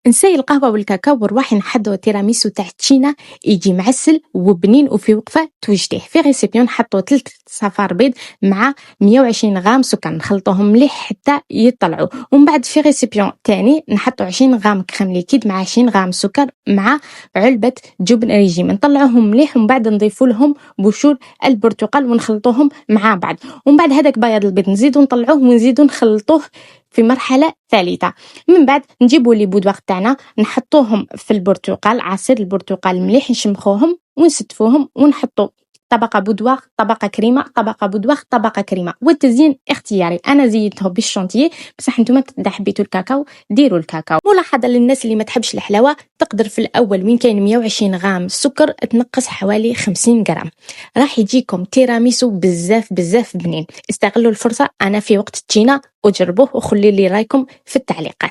نساي القهوة والكاكاو ونروح نحضروا تيراميسو تاع التشينا، يجي معسل وبنين وفي وقفة توجديه. في ريسيبيون نحطوا 3 صفار بيض مع 120 غرام سكر، نخلطوهم مليح حتى يطلعوا. ومن بعد في ريسيبيون تاني نحطوا 20 غرام كريم ليكيد مع 20 غرام سكر مع علبة جبن ريجيم، نطلعوهم مليح ومن بعد نضيفوا لهم بشور البرتقال ونخلطوهم مع بعض. ومن بعد هذاك بياض البيض نزيدو نطلعوه ونزيدو نخلطوه في مرحلة ثالثة. من بعد نجيبوا لي بودواغ تاعنا نحطوهم في البرتقال، عصير البرتقال مليح، نشمخوهم ونستفوهم ونحطوا طبقة بودواغ، طبقة كريمة، طبقة بودواغ، طبقة كريمة. والتزيين اختياري، أنا زيدته بالشونتيي، بصح نتوما إذا حبيتوا الكاكاو ديروا الكاكاو. ملاحظة للناس اللي ما تحبش الحلاوة، تقدر في الأول وين كاين 120 غرام سكر تنقص حوالي 50 غرام، راح يجيكم تيراميسو بزاف بزاف بنين. استغلوا الفرصة، أنا في وقت التشينا وجربوه وخلي لي رايكم في التعليقات.